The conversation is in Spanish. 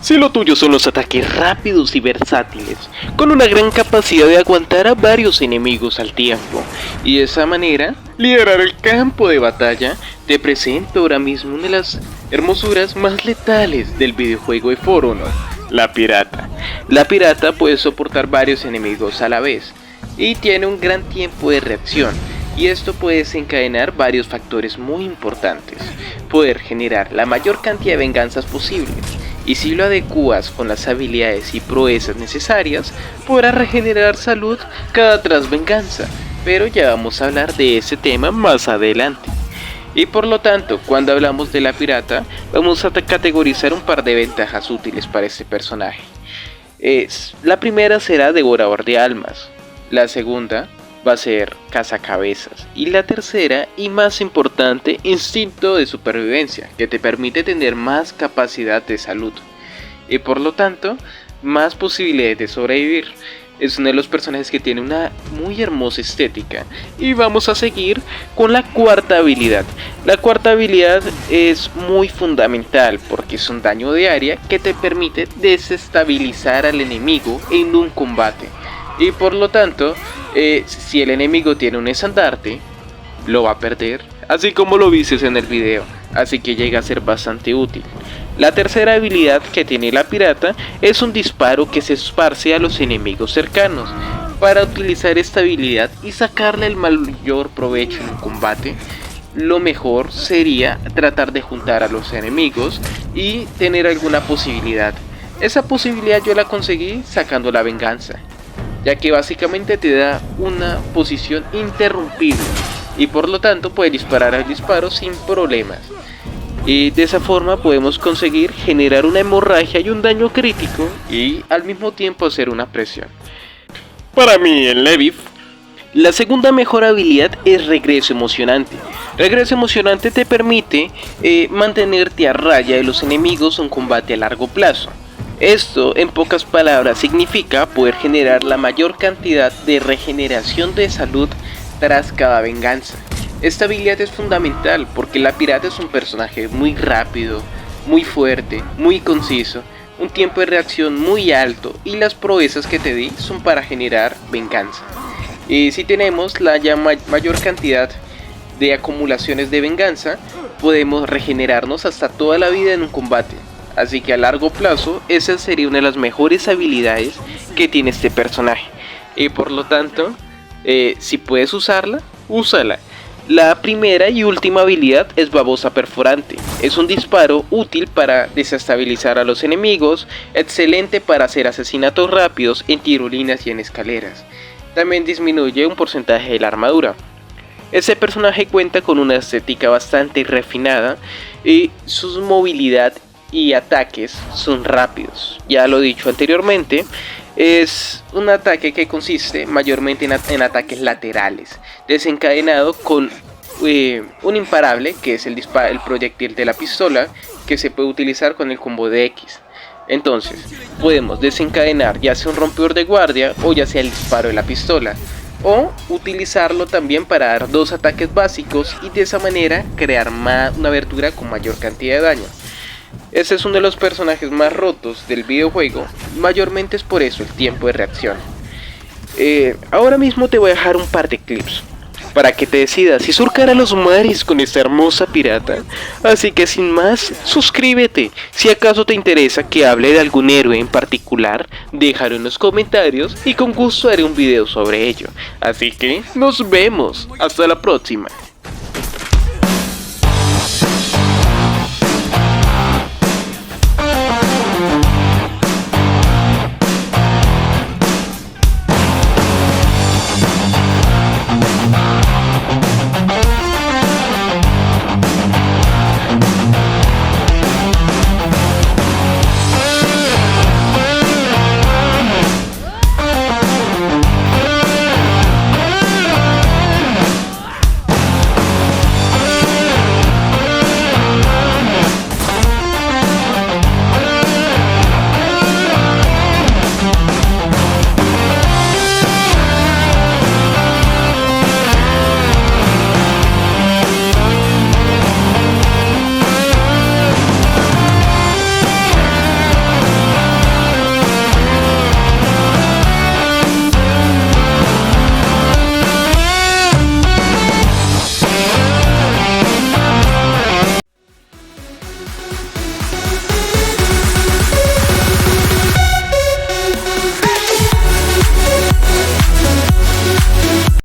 Si lo tuyo son los ataques rápidos y versátiles, con una gran capacidad de aguantar a varios enemigos al tiempo, y de esa manera liderar el campo de batalla, te presento ahora mismo una de las hermosuras más letales del videojuego de For Honor, la pirata. La pirata puede soportar varios enemigos a la vez, y tiene un gran tiempo de reacción, y esto puede desencadenar varios factores muy importantes. Poder generar la mayor cantidad de venganzas posible, y si lo adecuas con las habilidades y proezas necesarias, podrás regenerar salud cada tras venganza, pero ya vamos a hablar de ese tema más adelante. Y por lo tanto, cuando hablamos de la pirata, vamos a categorizar un par de ventajas útiles para este personaje. La primera será devorador de almas, la segunda va a ser cazacabezas, y la tercera y más importante, instinto de supervivencia, que te permite tener más capacidad de salud y por lo tanto más posibilidades de sobrevivir. Es uno de los personajes que tiene una muy hermosa estética. Y vamos a seguir con la cuarta habilidad. La cuarta habilidad es muy fundamental porque es un daño de área que te permite desestabilizar al enemigo en un combate. Y por lo tanto, si el enemigo tiene un estandarte, lo va a perder, así como lo viste en el video, así que llega a ser bastante útil. La tercera habilidad que tiene la pirata es un disparo que se esparce a los enemigos cercanos. Para utilizar esta habilidad y sacarle el mayor provecho en un combate, lo mejor sería tratar de juntar a los enemigos y tener alguna posibilidad. Esa posibilidad yo la conseguí sacando la venganza, ya que básicamente te da una posición interrumpible y por lo tanto puedes disparar al disparo sin problemas. Y de esa forma podemos conseguir generar una hemorragia y un daño crítico y al mismo tiempo hacer una presión. Para mí en Levif, la segunda mejor habilidad es regreso emocionante. Regreso emocionante te permite mantenerte a raya de los enemigos en un combate a largo plazo. Esto, en pocas palabras, significa poder generar la mayor cantidad de regeneración de salud tras cada venganza. Esta habilidad es fundamental porque la pirata es un personaje muy rápido, muy fuerte, muy conciso, un tiempo de reacción muy alto y las proezas que te di son para generar venganza. Y si tenemos la mayor cantidad de acumulaciones de venganza, podemos regenerarnos hasta toda la vida en un combate. Así que a largo plazo, esa sería una de las mejores habilidades que tiene este personaje. Y por lo tanto, si puedes usarla, úsala. La primera y última habilidad es babosa perforante. Es un disparo útil para desestabilizar a los enemigos, excelente para hacer asesinatos rápidos en tirolinas y en escaleras. También disminuye un porcentaje de la armadura. Este personaje cuenta con una estética bastante refinada y su movilidad y ataques son rápidos. Ya lo he dicho anteriormente, es un ataque que consiste mayormente en ataques laterales, desencadenado con un imparable, que es el proyectil de la pistola, que se puede utilizar con el combo de X. Entonces, podemos desencadenar ya sea un rompedor de guardia o ya sea el disparo de la pistola, o utilizarlo también para dar dos ataques básicos y de esa manera crear una abertura con mayor cantidad de daño. Este es uno de los personajes más rotos del videojuego, mayormente es por eso el tiempo de reacción. Ahora mismo te voy a dejar un par de clips para que te decidas si surcar a los mares con esta hermosa pirata. Así que sin más, suscríbete. Si acaso te interesa que hable de algún héroe en particular, déjalo en los comentarios y con gusto haré un video sobre ello. Así que nos vemos, hasta la próxima.